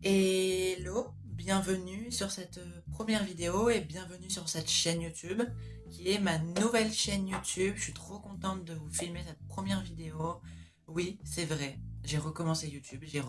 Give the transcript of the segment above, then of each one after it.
Hello, bienvenue sur cette première vidéo et bienvenue sur cette chaîne YouTube qui est ma nouvelle chaîne YouTube. Je suis trop contente de vous filmer cette première vidéo. Oui, c'est vrai, j'ai recommencé YouTube, j'ai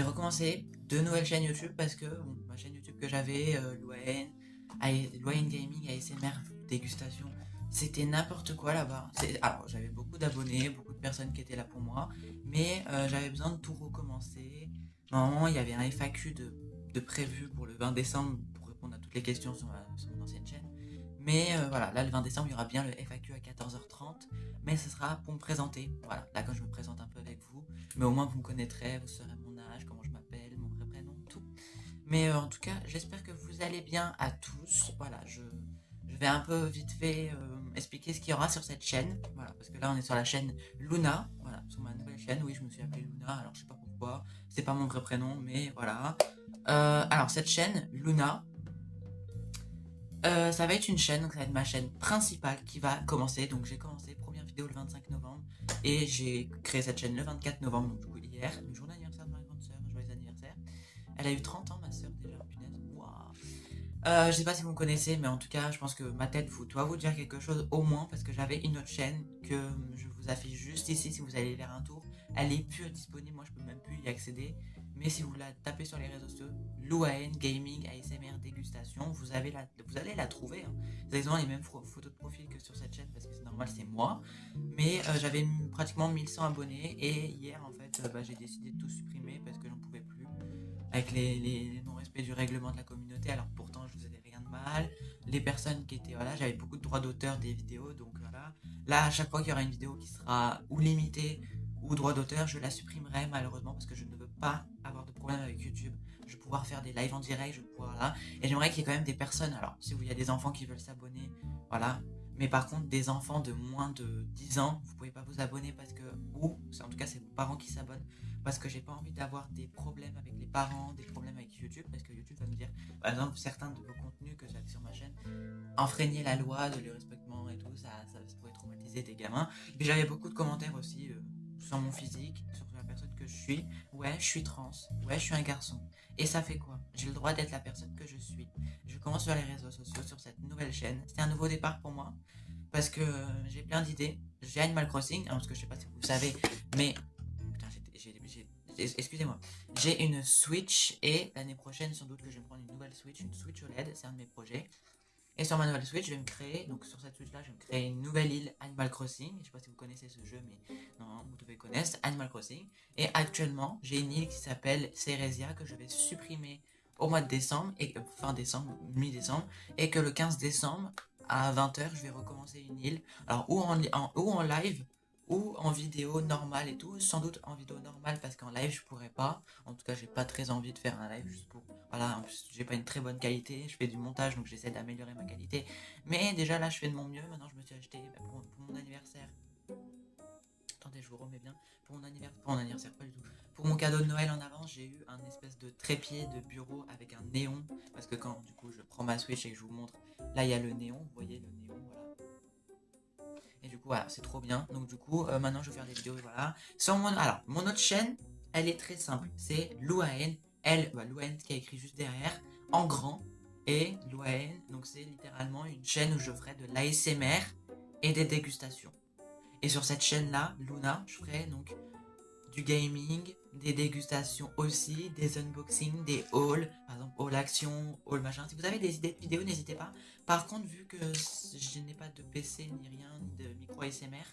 recommencé deux nouvelles chaînes YouTube parce que bon, ma chaîne YouTube que j'avais, Loen Gaming, ASMR, dégustation, c'était n'importe quoi là-bas. Alors j'avais beaucoup d'abonnés, beaucoup de personnes qui étaient là pour moi, mais j'avais besoin de tout recommencer. Normalement, il y avait un FAQ de prévu pour le 20 décembre pour répondre à toutes les questions sur mon ancienne chaîne. Mais voilà, là le 20 décembre, il y aura bien le FAQ à 14h30. Mais ce sera pour me présenter. Voilà, là quand je me présente un peu avec vous. Mais au moins vous me connaîtrez, vous saurez mon âge, comment je m'appelle, mon vrai prénom, tout. Mais en tout cas, j'espère que vous allez bien à tous. Voilà, je vais un peu vite fait expliquer ce qu'il y aura sur cette chaîne. Voilà, parce que là on est sur la chaîne Luna. Voilà, sur ma nouvelle chaîne. Oui, je me suis appelée Luna. Alors je sais pas pourquoi. C'est pas mon vrai prénom, mais voilà. Alors cette chaîne Luna, ça va être une chaîne, donc ça va être ma chaîne principale qui va commencer. Donc j'ai commencé première vidéo le 25 novembre et j'ai créé cette chaîne le 24 novembre, donc du coup hier, le jour d'anniversaire de ma grande sœur. Joyeux anniversaire. Elle a eu 30 ans, ma sœur déjà, punaise. Waouh. Je sais pas si vous me connaissez, mais en tout cas, je pense que ma tête doit vous dire quelque chose au moins parce que j'avais une autre chaîne que je vous affiche juste ici si vous allez faire un tour. Elle est plus disponible, moi je peux même plus y accéder. Mais si vous la tapez sur les réseaux sociaux, Louaen Gaming ASMR Dégustation, vous allez la trouver, hein. C'est exactement les mêmes photos de profil que sur cette chaîne parce que c'est normal, c'est moi. Mais j'avais pratiquement 1100 abonnés et hier en fait, j'ai décidé de tout supprimer parce que j'en pouvais plus avec les non-respects du règlement de la communauté. Alors pourtant, je faisais rien de mal. Les personnes qui étaient, voilà, j'avais beaucoup de droits d'auteur des vidéos, donc voilà. Là, à chaque fois qu'il y aura une vidéo qui sera ou limitée ou droit d'auteur, je la supprimerai malheureusement parce que je ne veux pas avoir de problème avec YouTube. Je vais pouvoir faire des lives en direct, je vais pouvoir là. Et j'aimerais qu'il y ait quand même des personnes, alors si il y a des enfants qui veulent s'abonner, voilà. Mais par contre, des enfants de moins de 10 ans, vous pouvez pas vous abonner parce que, ou, en tout cas, c'est vos parents qui s'abonnent parce que j'ai pas envie d'avoir des problèmes avec les parents, des problèmes avec YouTube, parce que YouTube va me dire, par exemple, certains de vos contenus que j'ai sur ma chaîne, enfreigner la loi de le respectement et tout, ça pourrait traumatiser des gamins. Et puis j'avais beaucoup de commentaires aussi sur mon physique, sur la personne que je suis. Ouais, je suis trans, ouais, je suis un garçon. Et ça fait quoi? J'ai le droit d'être la personne que je suis. Je commence sur les réseaux sociaux, sur cette nouvelle chaîne. C'est un nouveau départ pour moi, parce que j'ai plein d'idées. J'ai Animal Crossing, hein, parce que je sais pas si vous savez, mais putain, excusez-moi. J'ai une Switch et l'année prochaine, sans doute que je vais me prendre une nouvelle Switch, une Switch OLED, c'est un de mes projets. Et sur ma nouvelle Switch, je vais me créer, donc sur cette Switch-là, je vais me créer une nouvelle île Animal Crossing. Je sais pas si vous connaissez ce jeu, mais non, vous devez connaître, c'est Animal Crossing. Et actuellement, j'ai une île qui s'appelle Ceresia que je vais supprimer au mois de décembre, et fin décembre, mi-décembre, et que le 15 décembre, à 20h, je vais recommencer une île. Alors, ou en live, ou en vidéo normale et tout. Sans doute en vidéo normale, parce qu'en live, je pourrais pas. En tout cas, j'ai pas très envie de faire un live juste pour. Voilà, en plus, j'ai pas une très bonne qualité. Je fais du montage, donc j'essaie d'améliorer ma qualité. Mais déjà là, je fais de mon mieux. Maintenant, je me suis acheté pour mon anniversaire. Attendez, je vous remets bien. Pour mon anniversaire, pas du tout. Pour mon cadeau de Noël en avance, j'ai eu un espèce de trépied de bureau avec un néon. Parce que quand du coup je prends ma Switch et que je vous montre, là il y a le néon, vous voyez le néon, voilà. Et du coup, voilà, c'est trop bien. Donc du coup, maintenant je vais faire des vidéos, voilà. Alors, mon autre chaîne, elle est très simple. C'est Louaen. Louaen qui a écrit juste derrière, en grand. Et Louaen, donc c'est littéralement une chaîne où je ferai de l'ASMR et des dégustations. Et sur cette chaîne-là, Luna, je ferai donc du gaming, des dégustations aussi, des unboxings, des hauls, par exemple haul action, haul machin. Si vous avez des idées de vidéos, n'hésitez pas. Par contre, vu que je n'ai pas de PC ni rien, ni de micro ASMR,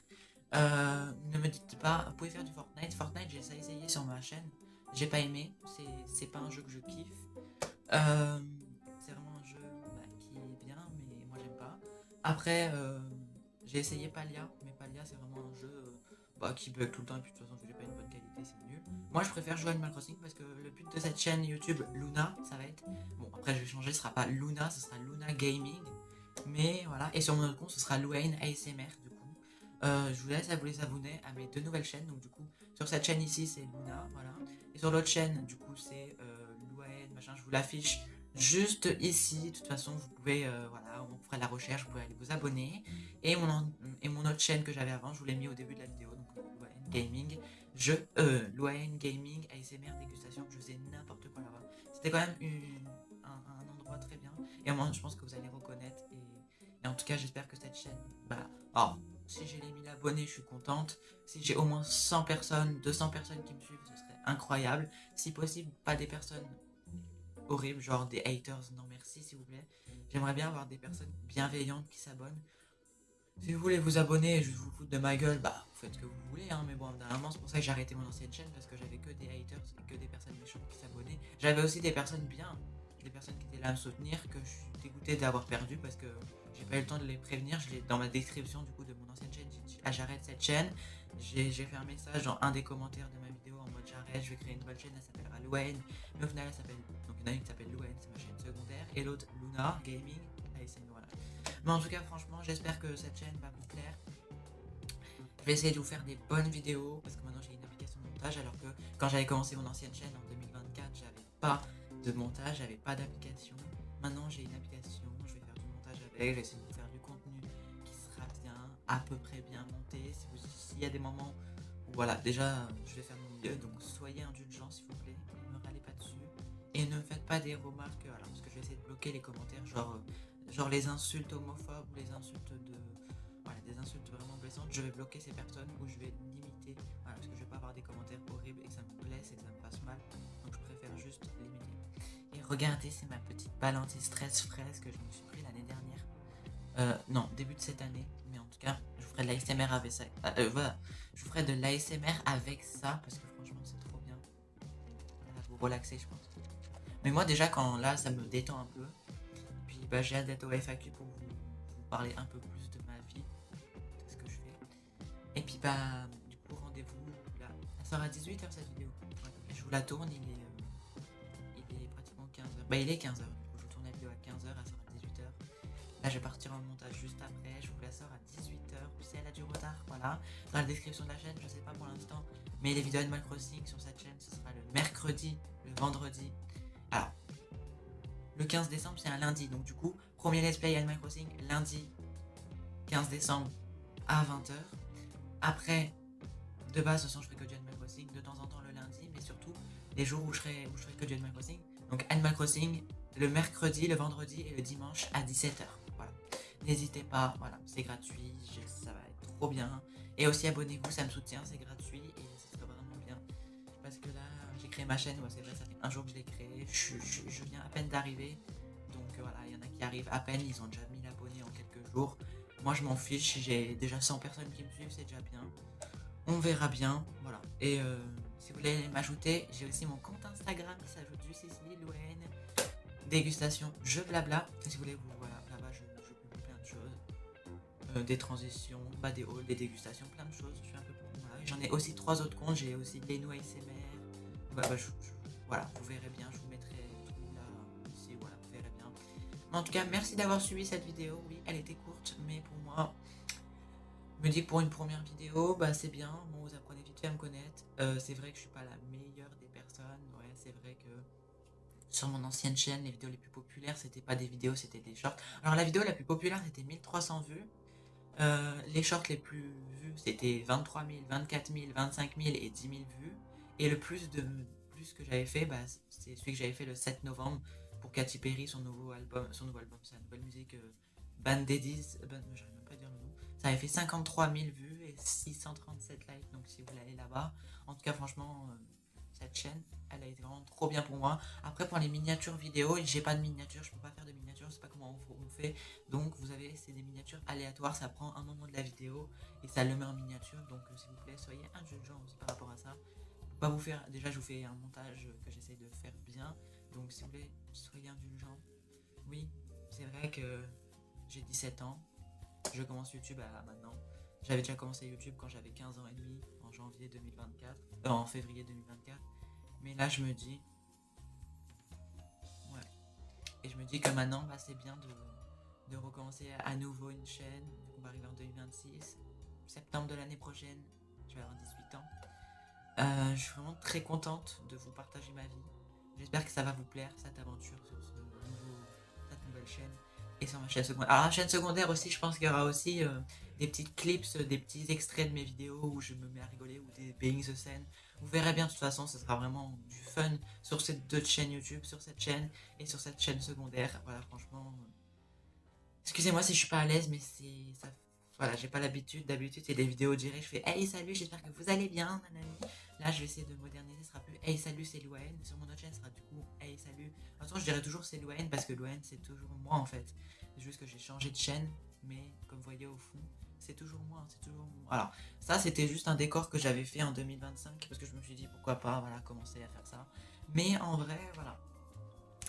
ne me dites pas, vous pouvez faire du Fortnite. Fortnite, j'ai essayé sur ma chaîne, j'ai pas aimé, c'est pas un jeu que je kiffe. Euh, c'est vraiment un jeu qui est bien, mais moi j'aime pas. Après, j'ai essayé Palia, mais Palia c'est vraiment un jeu qui bug tout le temps, et puis de toute façon, vu que j'ai pas une bonne qualité, c'est nul. Moi je préfère jouer à Animal Crossing parce que le but de cette chaîne YouTube Luna, ça va être. Bon, après je vais changer, ce sera pas Luna, ce sera Luna Gaming. Mais voilà, et sur mon autre compte, ce sera Luane ASMR du coup. Je vous laisse à vous les abonner à mes deux nouvelles chaînes. Donc du coup, sur cette chaîne ici, c'est Luna, voilà. Et sur l'autre chaîne, du coup, c'est Louane, machin, je vous l'affiche juste ici. De toute façon, vous pouvez, voilà, on fera la recherche, vous pouvez aller vous abonner. Et mon autre chaîne que j'avais avant, je vous l'ai mis au début de la vidéo, donc Louane Gaming. Loan Gaming, ASMR, dégustation, je faisais n'importe quoi là-bas. C'était quand même un endroit très bien. Et moi, je pense que vous allez reconnaître. Et en tout cas, j'espère que cette chaîne, bah, alors, si j'ai les 1000 abonnés, je suis contente. Si j'ai au moins 100 personnes, 200 personnes qui me suivent, ce serait incroyable. Si possible, pas des personnes horribles, genre des haters, non merci s'il vous plaît. J'aimerais bien avoir des personnes bienveillantes qui s'abonnent. Si vous voulez vous abonner et juste vous foutre de ma gueule, bah vous faites ce que vous voulez, hein, mais bon, normalement c'est pour ça que j'ai arrêté mon ancienne chaîne parce que j'avais que des haters et que des personnes méchantes qui s'abonnaient. J'avais aussi des personnes bien, des personnes qui étaient là à me soutenir, que je suis dégoûté d'avoir perdu parce que j'ai pas eu le temps de les prévenir. Je l'ai dans ma description du coup de mon ancienne chaîne, j'ai dit ah j'arrête cette chaîne. J'ai fait un message dans un des commentaires de ma vidéo en mode j'arrête, je vais créer une nouvelle chaîne, elle s'appellera Louen. Mais au final elle s'appelle, donc il y en a une qui s'appelle Louen, c'est ma chaîne secondaire, et l'autre Luna Gaming, ASMR, voilà. Mais en tout cas, franchement, j'espère que cette chaîne va vous plaire. Je vais essayer de vous faire des bonnes vidéos parce que maintenant j'ai une application de montage alors que quand j'avais commencé mon ancienne chaîne en 2024, j'avais pas de montage, j'avais pas d'application. Maintenant j'ai une application, je vais faire du montage avec, je vais essayer de vous faire du contenu qui sera bien, à peu près bien monté. S'il y a des moments où voilà, déjà je vais faire mon mieux, donc soyez indulgents s'il vous plaît, ne me râlez pas dessus. Et ne faites pas des remarques, alors parce que je vais essayer de bloquer les commentaires, genre les insultes homophobes ou les insultes de. Voilà, des insultes vraiment blessantes, je vais bloquer ces personnes ou je vais limiter. Voilà, parce que je vais pas avoir des commentaires horribles et que ça me blesse et que ça me fasse mal. Donc je préfère juste limiter. Et regardez, c'est ma petite balle anti-stress fraise que je me suis pris l'année dernière. Non, début de cette année. Mais en tout cas, je vous ferai de l'ASMR avec ça. Voilà, je vous ferai de l'ASMR avec ça parce que franchement, c'est trop bien. Ça va vous relaxer, je pense. Mais moi, déjà, quand là, ça me détend un peu. Puis bah, j'ai hâte d'être au FAQ pour vous parler un peu plus de ma vie, de ce que je fais. Et puis bah, du coup, rendez-vous là. Elle sort à 18h cette vidéo. Ouais. Je vous la tourne, il est pratiquement 15h. Bah, il est 15h. Du coup, je vous tourne la vidéo à 15h, elle sort à 18h. Là, je vais partir en montage juste après. Je vous la sors à 18h. Si elle a du retard, voilà. Dans la description de la chaîne, je sais pas pour l'instant. Mais les vidéos Animal Crossing sur cette chaîne, ce sera le mercredi, le vendredi. Alors, le 15 décembre, c'est un lundi. Donc, du coup, premier let's play Animal Crossing, lundi 15 décembre à 20h. Après, de base, de toute façon, je ferai que du Animal Crossing de temps en temps le lundi, mais surtout les jours où je ferai que du Animal Crossing. Donc, Animal Crossing le mercredi, le vendredi et le dimanche à 17h. Voilà. N'hésitez pas, voilà, c'est gratuit, ça va être trop bien. Et aussi, abonnez-vous, ça me soutient, c'est gratuit et ça sera vraiment bien. Parce que là, j'ai créé ma chaîne, ouais, c'est vrai, ça fait un jour que je l'ai créée, je viens à peine d'arriver. Donc voilà, il y en a qui arrivent à peine, ils ont déjà 1000 abonnés en quelques jours. Moi, je m'en fiche, j'ai déjà 100 personnes qui me suivent, c'est déjà bien. On verra bien, voilà. Et si vous voulez m'ajouter, j'ai aussi mon compte Instagram qui s'ajoute juste ici, Louen, dégustation, je blabla. Et si vous voulez, vous, voilà, là-bas, je publie plein de choses. Des transitions, pas des hauls, des dégustations, plein de choses. Je suis un peu. Voilà. J'en ai aussi 3 autres comptes, j'ai aussi Leno ASMR. Bah, voilà, vous verrez bien, je vous mettrai tout là, ici, voilà, vous verrez bien. Mais en tout cas, merci d'avoir suivi cette vidéo. Oui, elle était courte, mais pour moi, je me dis que pour une première vidéo, bah c'est bien. Bon, vous apprenez vite fait à me connaître. C'est vrai que je suis pas la meilleure des personnes. Ouais, c'est vrai que sur mon ancienne chaîne, les vidéos les plus populaires, c'était pas des vidéos, c'était des shorts. Alors la vidéo la plus populaire, c'était 1300 vues. Les shorts les plus vus, c'était 23 000, 24 000, 25 000 et 10 000 vues. Et le plus que j'avais fait, bah, c'est celui que j'avais fait le 7 novembre pour Katy Perry, son nouveau album, sa nouvelle musique Bandedies, j'arrive même pas à dire le nom. Ça avait fait 53 000 vues et 637 likes, donc si vous l'allez là-bas. En tout cas, franchement, cette chaîne, elle a été vraiment trop bien pour moi. Après, pour les miniatures vidéo, j'ai pas de miniatures, je peux pas faire de miniatures, je sais pas comment on fait. Donc, vous avez, c'est des miniatures aléatoires, ça prend un moment de la vidéo et ça le met en miniature. Donc, s'il vous plaît, soyez indulgents aussi par rapport à ça. Pour pas vous faire, déjà, je vous fais un montage que j'essaie de faire bien. Donc, s'il vous plaît, soyez indulgents. Oui, c'est vrai que j'ai 17 ans, je commence YouTube maintenant. J'avais déjà commencé YouTube quand j'avais 15 ans et demi, en janvier 2024, en février 2024. Mais là, je me dis, ouais. Et je me dis que maintenant, bah, c'est bien de recommencer à nouveau une chaîne. On va arriver en 2026. Septembre de l'année prochaine, je vais avoir 18 ans. Je suis vraiment très contente de vous partager ma vie. J'espère que ça va vous plaire, cette aventure sur cette nouvelle nouvelle chaîne et sur ma chaîne secondaire. Alors la chaîne secondaire aussi, je pense qu'il y aura aussi des petites clips, des petits extraits de mes vidéos où je me mets à rigoler ou des behind the scene. Vous verrez bien, de toute façon, ce sera vraiment du fun sur ces deux chaînes YouTube, sur cette chaîne et sur cette chaîne secondaire. Voilà, franchement, excusez-moi si je suis pas à l'aise, mais c'est ça. Voilà, j'ai pas l'habitude. D'habitude, c'est des vidéos directes. Je fais hey, salut, j'espère que vous allez bien, nanani. Là, je vais essayer de moderniser. Ce sera plus hey, salut, c'est Louane. Sur mon autre chaîne, ce sera du coup hey, salut. De toute façon, je dirais toujours c'est Louane parce que Louane, c'est toujours moi en fait. C'est juste que j'ai changé de chaîne, mais comme vous voyez au fond, c'est toujours moi. C'est toujours moi. Alors, ça, c'était juste un décor que j'avais fait en 2025 parce que je me suis dit pourquoi pas, voilà, commencer à faire ça. Mais en vrai, voilà.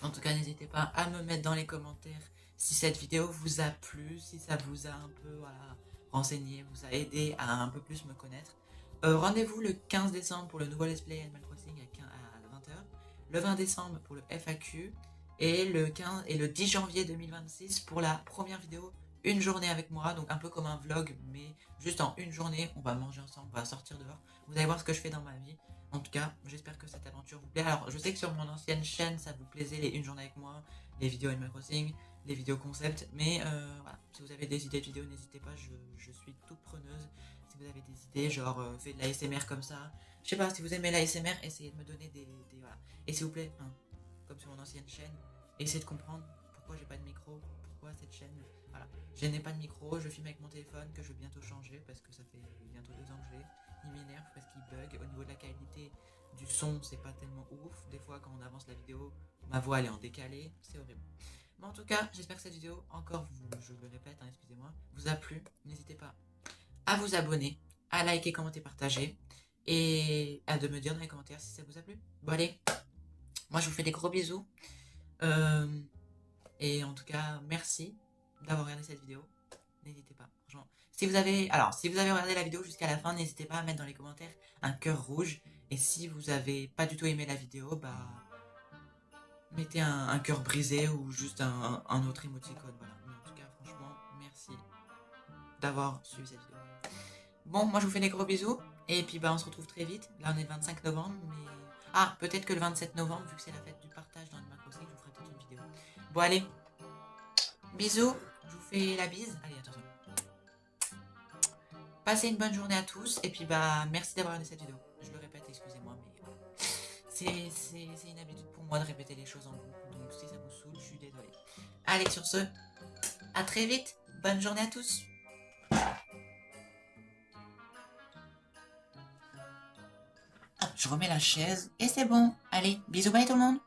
En tout cas, n'hésitez pas à me mettre dans les commentaires si cette vidéo vous a plu, si ça vous a un peu voilà, renseigné, vous a aidé à un peu plus me connaître. Rendez-vous le 15 décembre pour le nouveau let's play Animal Crossing à 20h, le 20 décembre pour le FAQ et le 10 janvier 2026 pour la première vidéo une journée avec moi, donc un peu comme un vlog, mais juste en une journée, on va manger ensemble, on va sortir dehors. Vous allez voir ce que je fais dans ma vie. En tout cas, j'espère que cette aventure vous plaît. Alors, je sais que sur mon ancienne chaîne, ça vous plaisait les une journée avec moi, les vidéos Animal Crossing, les vidéos concept. Mais voilà, si vous avez des idées de vidéos, n'hésitez pas, je suis toute preneuse. Si vous avez des idées, genre faites de la l'ASMR comme ça. Je sais pas, si vous aimez la l'ASMR, essayez de me donner voilà. Et s'il vous plaît, hein, comme sur mon ancienne chaîne, essayez de comprendre pourquoi j'ai pas de micro, pourquoi cette chaîne. Voilà, je n'ai pas de micro, je filme avec mon téléphone que je vais bientôt changer parce que ça fait bientôt 2 ans que je l'ai. Il m'énerve parce qu'il bug. Au niveau de la qualité du son, c'est pas tellement ouf. Des fois, quand on avance la vidéo, ma voix elle est en décalé. C'est horrible. Mais en tout cas, j'espère que cette vidéo, encore, je le répète, hein, excusez-moi, vous a plu. N'hésitez pas à vous abonner, à liker, commenter, partager et à de me dire dans les commentaires si ça vous a plu. Bon, allez, moi je vous fais des gros bisous. Et en tout cas, merci d'avoir regardé cette vidéo. N'hésitez pas, franchement. Si vous avez regardé la vidéo jusqu'à la fin, n'hésitez pas à mettre dans les commentaires un cœur rouge. Et si vous avez pas du tout aimé la vidéo, bah mettez un cœur brisé ou juste un autre emoticon. Voilà. Mais en tout cas, franchement, merci d'avoir suivi cette vidéo. Bon, moi je vous fais des gros bisous. Et puis bah on se retrouve très vite. Là on est le 25 novembre, mais. Ah, peut-être que le 27 novembre, vu que c'est la fête du partage dans Animal Crossing, je vous ferai toute une vidéo. Bon allez, bisous, je vous fais la bise. Allez, attention. Passez une bonne journée à tous et puis bah merci d'avoir regardé cette vidéo. Je le répète, excusez-moi, mais c'est une habitude pour moi de répéter les choses en boucle. Donc si ça vous saoule, je suis désolée. Allez, sur ce, à très vite. Bonne journée à tous. Je remets la chaise et c'est bon. Allez, bisous, bye tout le monde.